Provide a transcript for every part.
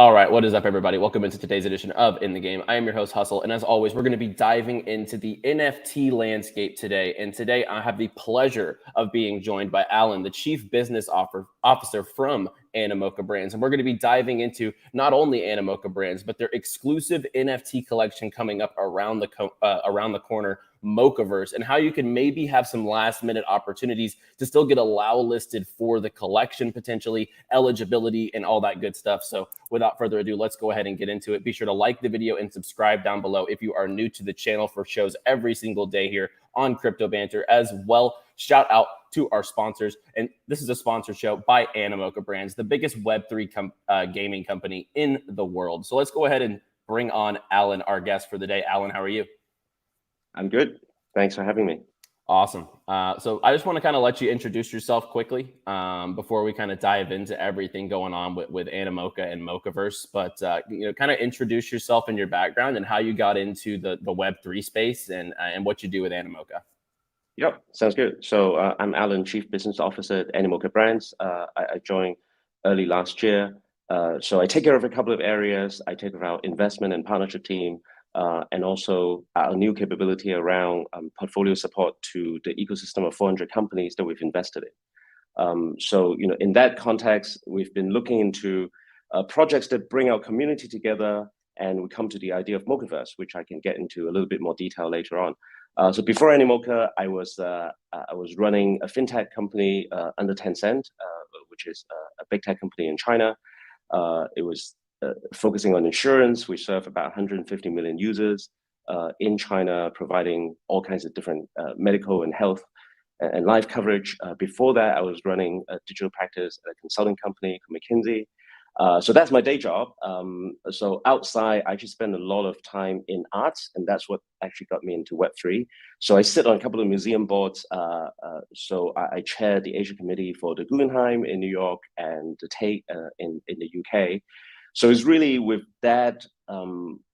All right, what is up, everybody? Welcome into today's edition of In the Game. I am your host, Hustle, and as always, we're going to be diving into the NFT landscape today. And today, I have the pleasure of being joined by Alan, the Chief Business Officer from Animoca Brands. And we're going to be diving into not only Animoca Brands, but their exclusive NFT collection coming up around the corner, Mocaverse, and how you can maybe have some last-minute opportunities to still get allow listed for the collection, potentially eligibility and all that good stuff. So without further ado, let's go ahead and get into it. Be sure to like the video and subscribe down below if you are new to the channel for shows every single day here on Crypto Banter. As well, shout out to our sponsors. And this is a sponsored show by Animoca Brands, the biggest Web3 gaming company in the world. So let's go ahead and bring on Alan, our guest for the day. Alan, how are you? I'm good. Thanks for having me. Awesome. So I just want to kind of let you introduce yourself quickly before we kind of dive into everything going on with Animoca and Mocaverse. But kind of introduce yourself and your background and how you got into the Web3 space and what you do with Animoca. Yep, sounds good. So I'm Alan, Chief Business Officer at Animoca Brands. I joined early last year. So I take care of a couple of areas. I take care of our investment and partnership team. And also our new capability around portfolio support to the ecosystem of 400 companies that we've invested in. So, in that context, we've been looking into projects that bring our community together, and we come to the idea of Mocaverse, which I can get into a little bit more detail later on. So before Animoca, I was running a fintech company under Tencent, which is a big tech company in China. It was focusing on insurance. We serve about 150 million users in China, providing all kinds of different medical and health and life coverage. Before that, I was running a digital practice at a consulting company called McKinsey. So that's my day job. So outside, I actually spend a lot of time in arts, and that's what actually got me into Web3. So I sit on a couple of museum boards. So I chair the Asia Committee for the Guggenheim in New York and the Tate in the UK. So it's really with that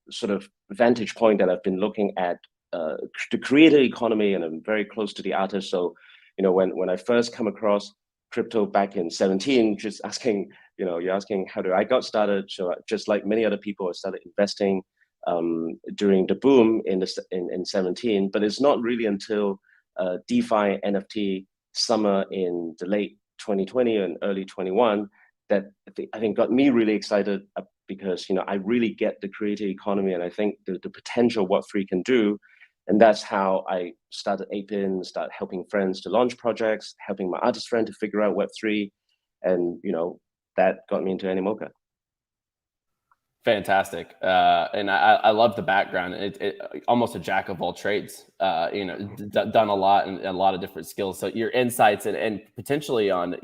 sort of vantage point that I've been looking at the creator economy, and I'm very close to the artists. So, when I first come across crypto back in 2017, just asking, you're asking how I got started. So just like many other people, I started investing during the boom in 2017. But it's not really until DeFi NFT summer in the late 2020 and early 21 that I think got me really excited because, I really get the creator economy, and I think the potential Web3 can do. And that's how I started Apin, started helping friends to launch projects, helping my artist friend to figure out Web3. And, that got me into Animoca. Fantastic. And I love the background. It almost a jack of all trades, done a lot and a lot of different skills. So your insights and potentially on,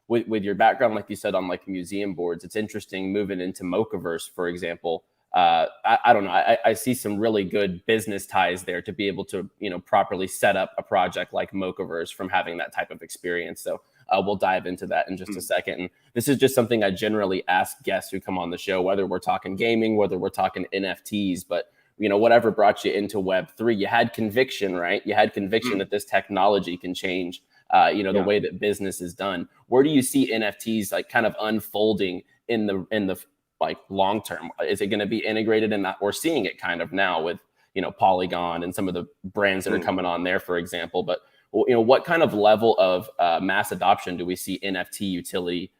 with your background, like you said, on like museum boards, it's interesting moving into Mocaverse, for example. I don't know. I see some really good business ties there to be able to, properly set up a project like Mocaverse from having that type of experience. So we'll dive into that in just a second. And this is just something I generally ask guests who come on the show, whether we're talking gaming, whether we're talking NFTs, but whatever brought you into Web3, you had conviction, right? You had conviction that this technology can change, the way that business is done. Where do you see NFTs like kind of unfolding in the like long term? Is it going to be integrated in that? We're seeing it kind of now with, Polygon and some of the brands that are coming on there, for example. But, what kind of level of mass adoption do we see NFT utility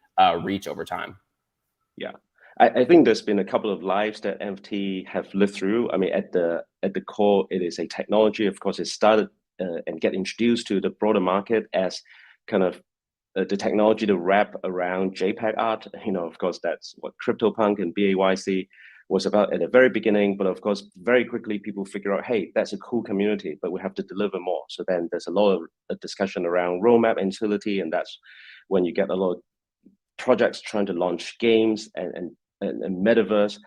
reach over time? Yeah, I think there's been a couple of lives that NFT have lived through. I mean, at the core, it is a technology. Of course, it started and get introduced to the broader market as kind of the technology to wrap around JPEG art. Of course, that's what CryptoPunk and BAYC was about at the very beginning. But of course, very quickly, people figure out, hey, that's a cool community, but we have to deliver more. So then there's a lot of discussion around roadmap and utility. And that's when you get a lot of projects trying to launch games and metaverse,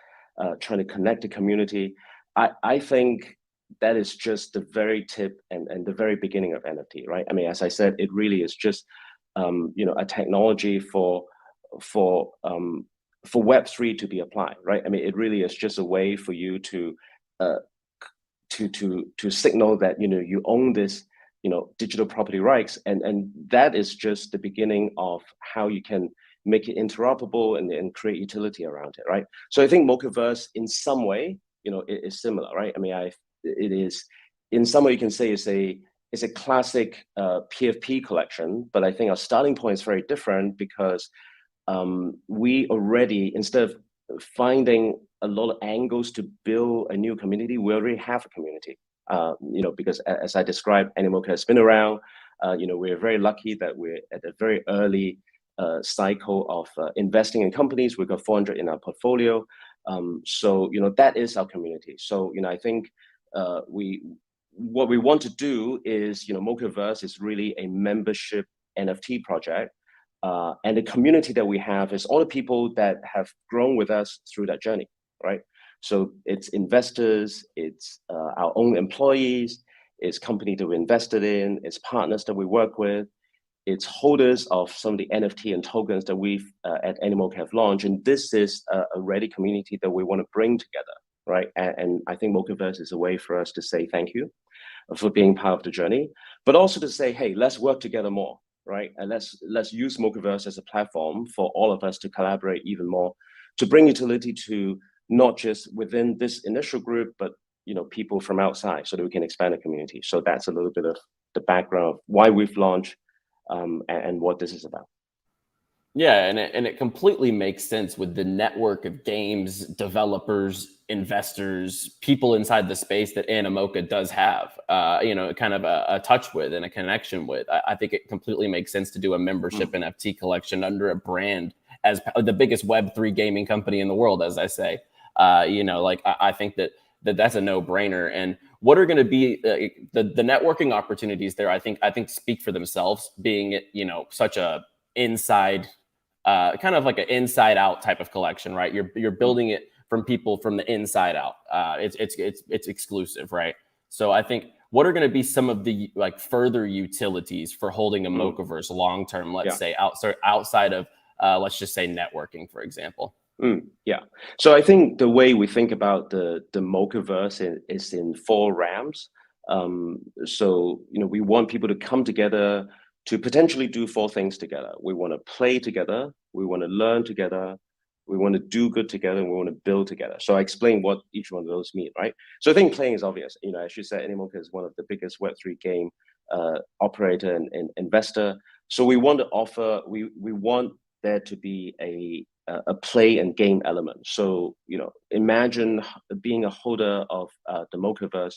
trying to connect the community. I think that is just the very tip and the very beginning of NFT, right? I mean, as I said, it really is just a technology for Web3 to be applied, right? I mean, it really is just a way for you to signal that you own this digital property rights, and that is just the beginning of how you can make it interoperable, and create utility around it, right? So I think Mocaverse, in some way, it is similar, right? I mean, it is, in some way, you can say it's a classic PFP collection, but I think our starting point is very different because we already, instead of finding a lot of angles to build a new community, we already have a community. Because as I described, Animoca has been around. We're very lucky that we're at a very early cycle of investing in companies. We've got 400 in our portfolio. So that is our community. So I think what we want to do is, Mocaverse is really a membership NFT project. And the community that we have is all the people that have grown with us through that journey, right? So it's investors, it's our own employees, it's company that we invested in, it's partners that we work with, it's holders of some of the NFT and tokens that we've at Animoca have launched. And this is a ready community that we want to bring together, right? And I think Mocaverse is a way for us to say thank you for being part of the journey, but also to say, hey, let's work together more, right? And let's use Mocaverse as a platform for all of us to collaborate even more, to bring utility to not just within this initial group, but people from outside, so that we can expand the community. So that's a little bit of the background of why we've launched and what this is about. Yeah, and it completely makes sense with the network of games, developers, investors, people inside the space that Animoca does have, kind of a touch with and a connection with. I think it completely makes sense to do a membership NFT collection under a brand as the biggest Web3 gaming company in the world, as I say. I think that's a no-brainer. And what are going to be the networking opportunities there? I think speak for themselves, being such a inside. Kind of like an inside out type of collection, right? You're building it from people from the inside out. It's exclusive, right? So I think what are going to be some of the further utilities for holding a Mocaverse long term, let's say outside of let's just say networking, for example. Yeah. So I think the way we think about the Mocaverse is in 4 realms. So we want people to come together to potentially do 4 things together. We want to play together, we want to learn together, we want to do good together, and we want to build together. So I explain what each one of those mean, right? So I think playing is obvious. As you said, Animoca is one of the biggest Web3 game operator and investor. So we want to offer, we want there to be a play and game element. So imagine being a holder of the Mocaverse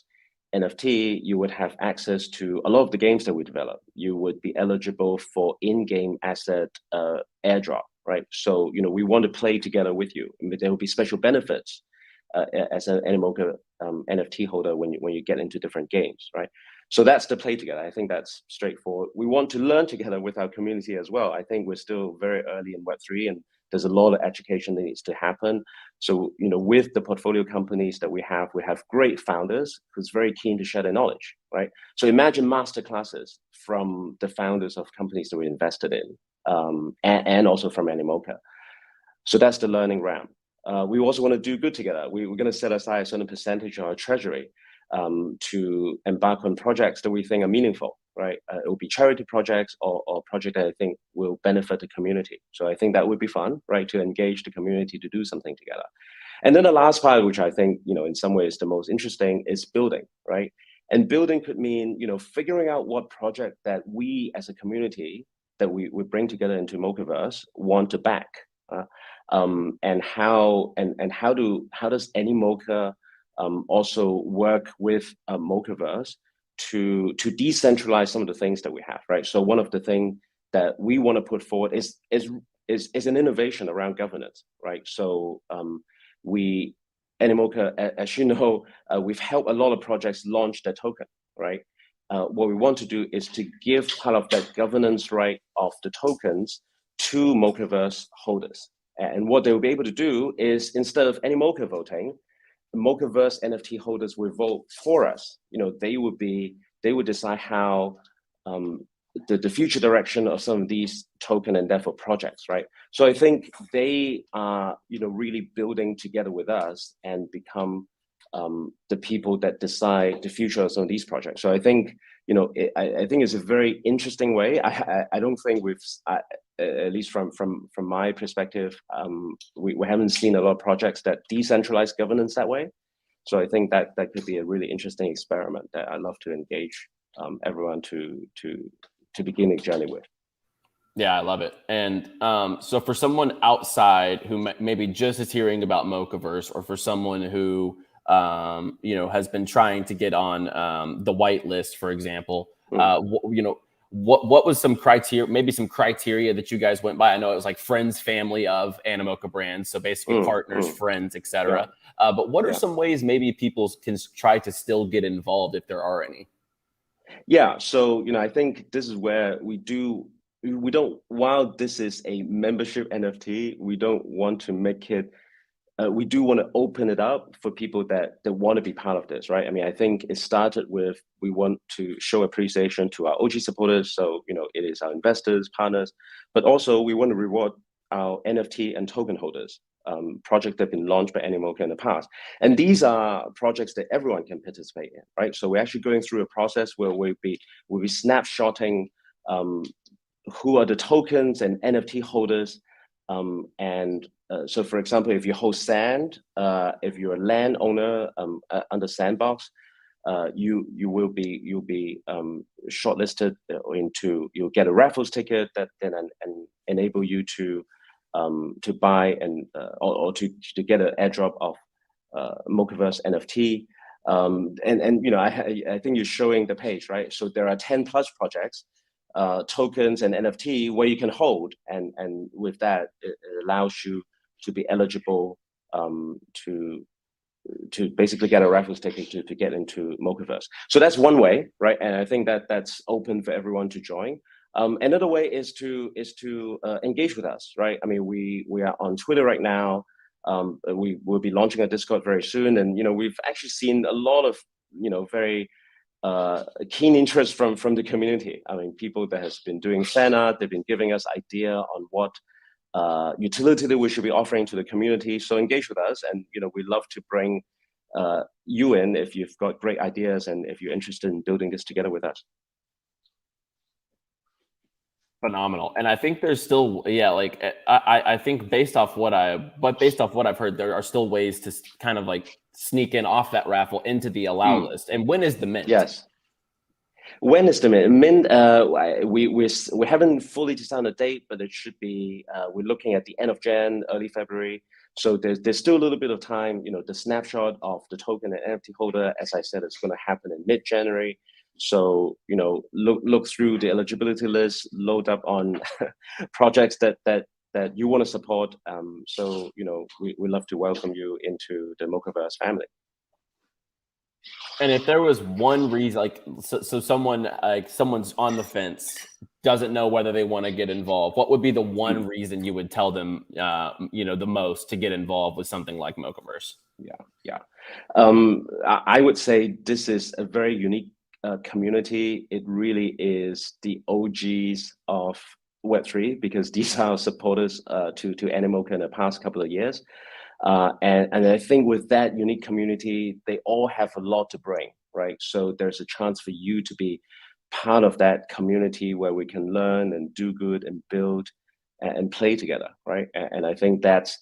NFT, you would have access to a lot of the games that we develop. You would be eligible for in-game asset airdrop, right? So we want to play together with you. There will be special benefits as an Animoca NFT holder when you get into different games, right? So that's the play together. I think that's straightforward. We want to learn together with our community as well. I think we're still very early in Web3, and there's a lot of education that needs to happen. So, with the portfolio companies that we have great founders who's very keen to share their knowledge, right? So imagine master classes from the founders of companies that we invested in, and also from Animoca. So that's the learning realm. We also want to do good together. We're going to set aside a certain percentage of our treasury to embark on projects that we think are meaningful, right? It will be charity projects or projects that I think will benefit the community. So I think that would be fun, right? To engage the community to do something together. And then the last part, which I think, in some ways the most interesting, is building, right? And building could mean, figuring out what project that we as a community that we bring together into Mocaverse want to back. And how does Animoca also work with Mocaverse to decentralize some of the things that we have, right? So one of the things that we want to put forward is an innovation around governance, right? So Animoca, as you know, we've helped a lot of projects launch their token, right? What we want to do is to give part of that governance right of the tokens to Mocaverse holders. And what they will be able to do is, instead of Animoca voting, Mocaverse NFT holders will vote for us. They would decide how the future direction of some of these token and therefore projects, right? So I think they are, really building together with us and become the people that decide the future of some of these projects. So I think, I think it's a very interesting way. I don't think at least from my perspective, we haven't seen a lot of projects that decentralize governance that way. So I think that could be a really interesting experiment that I'd love to engage everyone to begin a journey with. Yeah, I love it. And so for someone outside who maybe just is hearing about Mocaverse, or for someone who has been trying to get on the whitelist, for example, what was some criteria, maybe some criteria that you guys went by? I know it was like friends, family of Animoca Brands, so basically partners, friends, etc. But what are some ways maybe people can try to still get involved if there are any? Yeah, so I think this is where we don't, while this is a membership NFT, we don't want to make it, we do want to open it up for people that want to be part of this, right? I mean, I think it started with, we want to show appreciation to our OG supporters. So, it is our investors, partners, but also we want to reward our NFT and token holders, projects that have been launched by Animoca in the past. And these are projects that everyone can participate in, right? So we're actually going through a process where we'll be snapshotting who are the tokens and NFT holders. So for example, if you hold Sand, if you're a landowner under Sandbox, you'll be shortlisted into, you'll get a raffles ticket that then enable you to buy or to get an airdrop of Mocaverse NFT. I think you're showing the page, right? So there are 10 plus projects, tokens and NFT where you can hold, and with that it allows you to be eligible to basically get a raffles ticket to get into Mocaverse. So that's one way, right? And I think that's open for everyone to join. Another way is to engage with us, right? I mean, we are on Twitter right now. We will be launching a Discord very soon, and we've actually seen a lot of very keen interest from the community. I mean, people that has been doing fan art, they've been giving us idea on what utility that we should be offering to the community. So engage with us, and we love to bring you in if you've got great ideas and if you're interested in building this together with us. Phenomenal. And I think there's still, like I think based off what I've heard, there are still ways to kind of like sneak in off that raffle into the allow list. And when is the mint? Yes. When is the mint? Mint, we haven't fully decided a date, but it should be, we're looking at the end of Jan, early February. So there's still a little bit of time. The snapshot of the token and NFT holder, as I said, is going to happen in mid-January. So look through the eligibility list, load up on projects that you want to support. So we love to welcome you into the Mocaverse family. And if there was one reason, like so someone's on the fence, doesn't know whether they want to get involved, what would be the one reason you would tell them the most to get involved with something like Mocaverse? Yeah. I would say this is a very unique community. It really is the OGs of Web3, because these are supporters to Animoca in the past couple of years. And I think with that unique community, they all have a lot to bring, right? So there's a chance for you to be part of that community where we can learn and do good and build and play together, right? And I think that's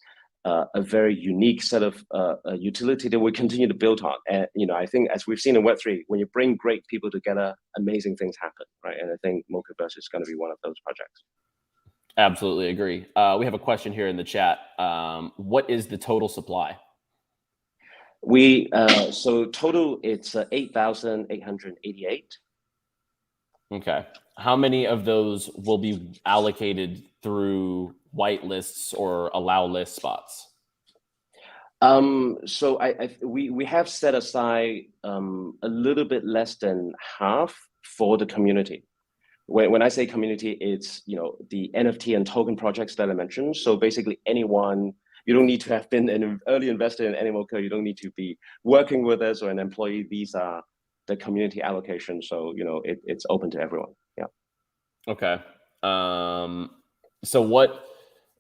a very unique set of utility that we continue to build on. And I think, as we've seen in Web3, when you bring great people together, amazing things happen, right? And I think Mocaverse is going to be one of those projects. Absolutely agree. We have a question here in the chat. What is the total supply? So total, it's 8,888. Okay. How many of those will be allocated through whitelists or allow list spots? So we have set aside a little bit less than half for the community. When I say community, it's the NFT and token projects that I mentioned. So basically anyone, you don't need to have been an early investor in Animoca, you don't need to be working with us or an employee. These are the community allocation. So it's open to everyone. Yeah. Okay. So what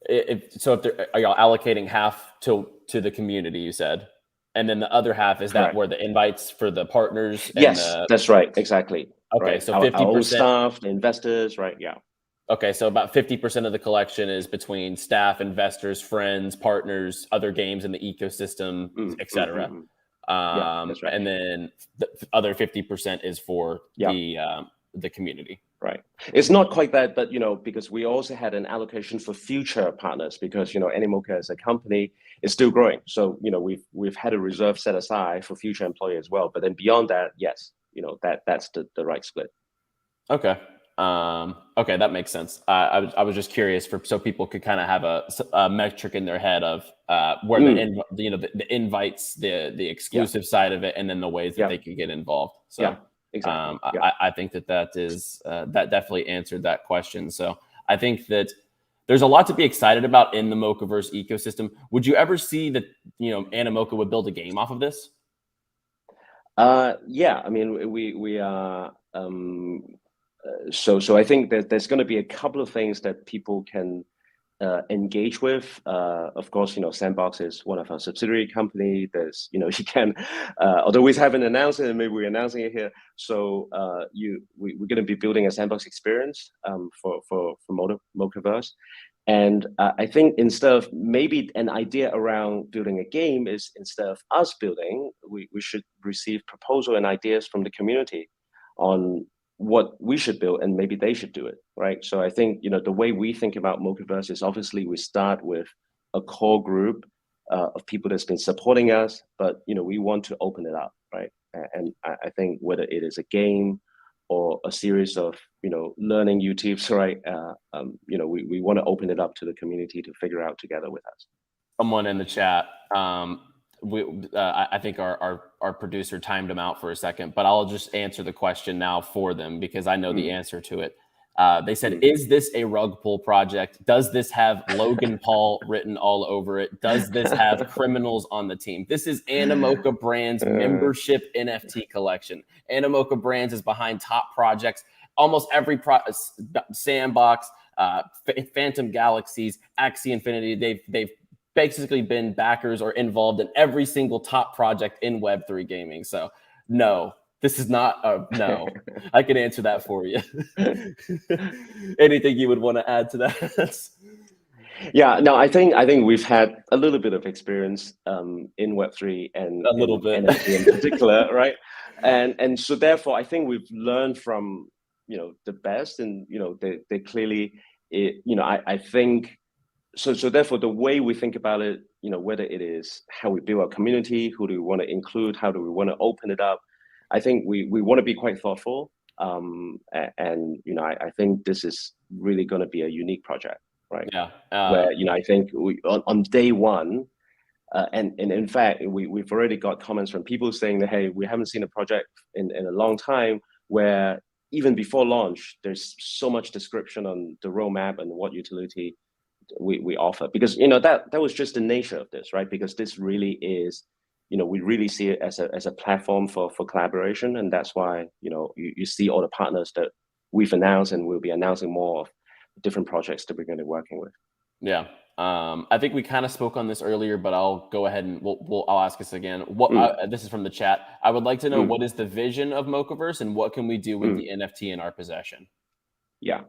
if are y'all allocating half to the community, you said, and then the other half, is that where the invites for the partners? Yes, that's right. Exactly. Okay, right. so our 50% own staff, the investors, right? Yeah. Okay, so about 50% of the collection is between staff, investors, friends, partners, other games in the ecosystem, etc. Yeah, that's right. And then the other 50% is for Yeah. The community. Right. It's not quite that, but because we also had an allocation for future partners, because Animoca as a company is still growing. So we've had a reserve set aside for future employees as well. But then beyond that, yes, that's the right split. Okay. Okay, that makes sense. I was just curious so people could kind of have a metric in their head of where the invites, the exclusive side of it, and then the ways that they could get involved. So yeah, exactly. I think that is that definitely answered that question. So I think that there's a lot to be excited about in the Mocaverse ecosystem. Would you ever see that Animoca would build a game off of this? Yeah, I mean, we are. So I think that there's going to be a couple of things that people can engage with. Of course, Sandbox is one of our subsidiary company. There's, you can, although we haven't announced it, and maybe we're announcing it here. So we're going to be building a Sandbox experience for Mocaverse. And I think instead of maybe an idea around building a game is, instead of us building, we should receive proposal and ideas from the community on what we should build, and maybe they should do it, right? So I think the way we think about Mocaverse is, obviously we start with a core group of people that's been supporting us, but we want to open it up, right? And I think whether it is a game or a series of learning YouTubes, right? We want to open it up to the community to figure out together with us. Someone in the chat, I think our producer timed them out for a second, but I'll just answer the question now for them because I know the answer to it. They said, is this a rug pull project? Does this have Logan Paul written all over it? Does this have criminals on the team? This is Animoca Brands membership NFT collection. Animoca Brands is behind top projects. Almost every Sandbox, Phantom Galaxies, Axie Infinity, they've basically been backers or involved in every single top project in Web3 gaming. So no, this is not no. I can answer that for you. Anything you would want to add to that? Yeah, no, I think we've had a little bit of experience in Web3 and a little bit NFT in particular, right? And so therefore, I think we've learned from the best, and they clearly, I think. So therefore, the way we think about it, whether it is how we build our community, who do we want to include, how do we want to open it up, I think we want to be quite thoughtful. And I think this is really going to be a unique project, right? Yeah. Where I think we on day one, and in fact, we've already got comments from people saying that, hey, we haven't seen a project in a long time where even before launch, there's so much description on the roadmap and what utility we offer, because that was just the nature of this, right? Because this really is, we really see it as a platform for collaboration, and that's why you see all the partners that we've announced, and we'll be announcing more of different projects that we're going to be working with. Yeah. I think we kind of spoke on this earlier, but I'll go ahead and I'll ask this again. This is from the chat. I would like to know what is the vision of Mocaverse, and what can we do with the NFT in our possession? Yeah.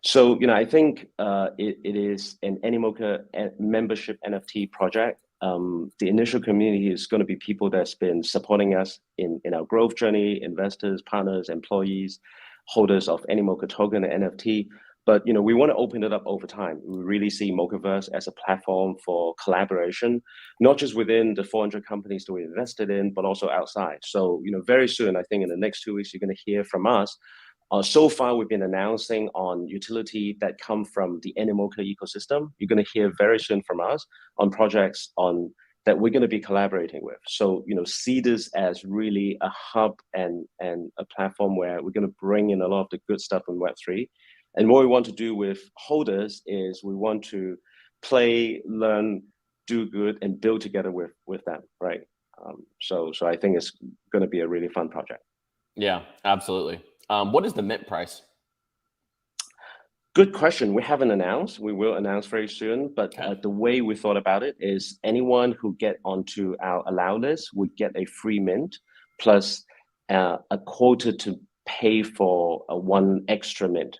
So I think it is an Animoca membership NFT project. The initial community is going to be people that's been supporting us in our growth journey: investors, partners, employees, holders of Animoca token and NFT. But we want to open it up over time. We really see Mocaverse as a platform for collaboration, not just within the 400 companies that we invested in, but also outside. So very soon, I think in the next 2 weeks, you're going to hear from us. So far, we've been announcing on utility that come from the Animoca ecosystem. You're going to hear very soon from us on projects that we're going to be collaborating with. So see this as really a hub and a platform where we're going to bring in a lot of the good stuff in Web3. And what we want to do with holders is we want to play, learn, do good, and build together with them, right? So I think it's going to be a really fun project. Yeah, absolutely. What is the mint price? Good question. We haven't announced. We will announce very soon. But the way we thought about it is, anyone who get onto our allow list would get a free mint plus a quota to pay for one extra mint.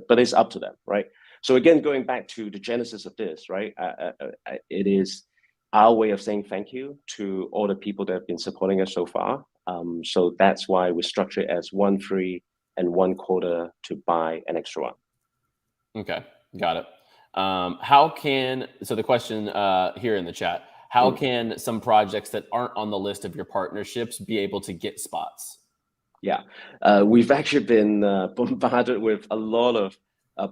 but it's up to them, right? So again, going back to the genesis of this, right? It is our way of saying thank you to all the people that have been supporting us so far. So that's why we structure it as 1 free and 1 quarter to buy an extra one. Okay, got it. So the question here in the chat, how can some projects that aren't on the list of your partnerships be able to get spots? Yeah, we've actually been bombarded with a lot of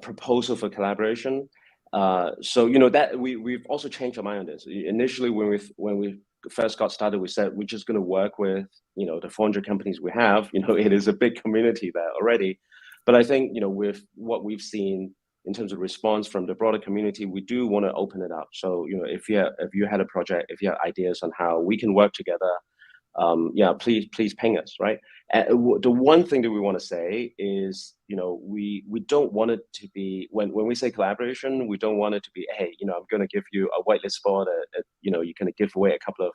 proposal for collaboration. So that we've also changed our mind on this. Initially, when we first got started, we said we're just going to work with the 400 companies we have. It is a big community there already. But I think with what we've seen in terms of response from the broader community, we do want to open it up. So if you had a project, if you have ideas on how we can work together, yeah, please ping us, right? The one thing that we want to say is, we don't want it to be when we say collaboration, we don't want it to be, hey, I'm going to give you a whitelist spot, you can give away a couple of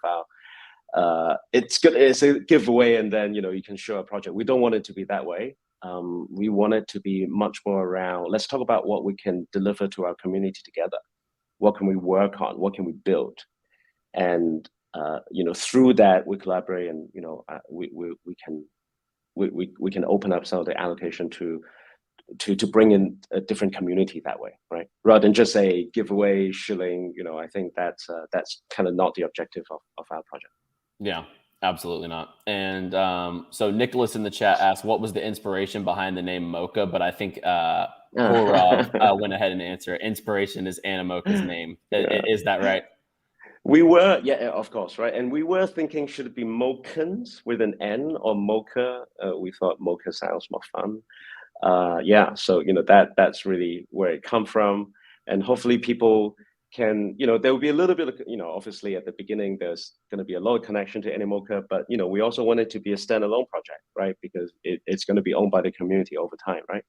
our, it's a giveaway, and then you can show a project. We don't want it to be that way. We want it to be much more around, let's talk about what we can deliver to our community together. What can we work on? What can we build? And through that we collaborate, and we can open up some of the allocation to bring in a different community that way, right? Rather than just say giveaway shilling. I think that's kind of not the objective of our project. Yeah, absolutely not. And so Nicholas in the chat asked, what was the inspiration behind the name Mocha? But I think Horov went ahead and answered. Inspiration is Animoca's name. Yeah. Is that right? We were, yeah, of course, right? And we were thinking, should it be Mocans with an N or Mocha? We thought Mocha sounds more fun. Yeah, so that's really where it come from. And hopefully people can, there will be a little bit of, obviously at the beginning, there's going to be a lot of connection to Animoca, but, we also want it to be a standalone project, right? Because it's going to be owned by the community over time, right?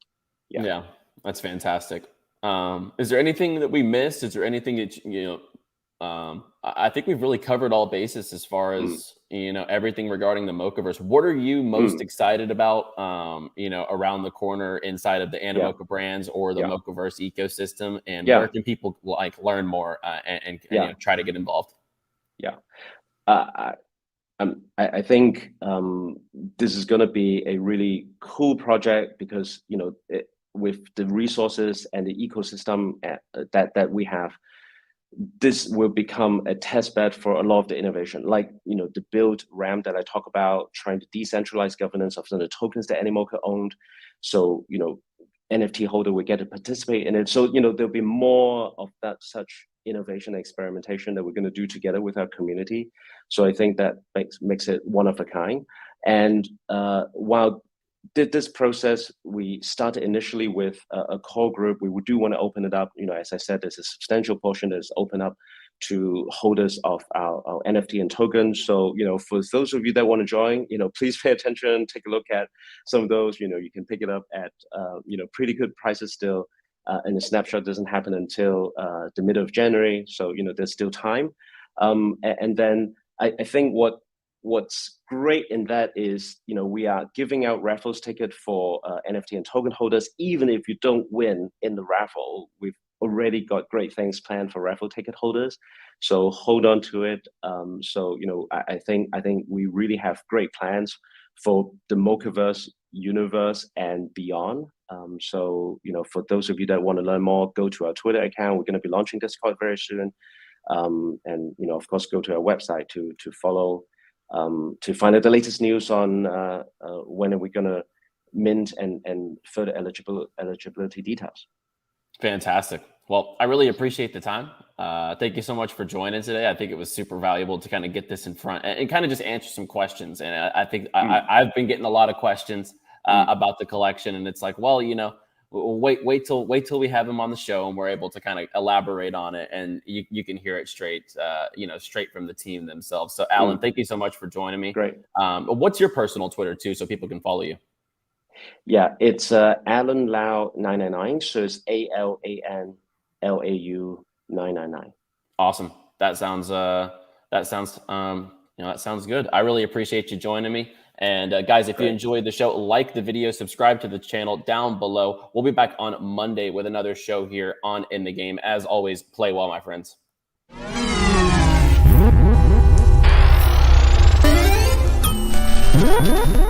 Yeah, that's fantastic. Is there anything that we missed? Is there anything that, I think we've really covered all bases as far as, everything regarding the Mocaverse. What are you most excited about, around the corner inside of the Animoca Brands or the Mocaverse ecosystem? And where can people learn more and try to get involved? Yeah. I think this is going to be a really cool project because, with the resources and the ecosystem that we have, this will become a test bed for a lot of the innovation, like the build ramp that I talk about, trying to decentralize governance of some of the tokens that Animoca owned. So NFT holder will get to participate in it. So there'll be more of that such innovation and experimentation that we're going to do together with our community. So I think that makes it one of a kind. And while did this process, we started initially with a core group. We do want to open it up. As I said, there's a substantial portion that's open up to holders of our NFT and tokens. So, for those of you that want to join, please pay attention, take a look at some of those. You can pick it up at, pretty good prices still. And the snapshot doesn't happen until the middle of January. So, there's still time. And then I think what's great in that is, we are giving out raffles ticket for NFT and token holders. Even if you don't win in the raffle, we've already got great things planned for raffle ticket holders. So hold on to it. I think we really have great plans for the Mocaverse universe and beyond. For those of you that want to learn more, go to our Twitter account. We're going to be launching Discord very soon. And of course, go to our website to follow, to find out the latest news on when are we going to mint and further eligibility details. Fantastic. Well, I really appreciate the time. Thank you so much for joining today. I think it was super valuable to kind of get this in front and kind of just answer some questions. And I think I've been getting a lot of questions about the collection, and it's like, well, wait till we have him on the show and we're able to kind of elaborate on it, and you can hear it straight from the team themselves. So Alan, thank you so much for joining me. Great. What's your personal Twitter too, so people can follow you? Yeah, it's Alan Lau 999. So it's ALAN LAU 999. Awesome. That sounds good. I really appreciate you joining me. And guys, if you enjoyed the show, like the video, subscribe to the channel down below. We'll be back on Monday with another show here on In the Game. As always, play well, my friends. Mm-hmm.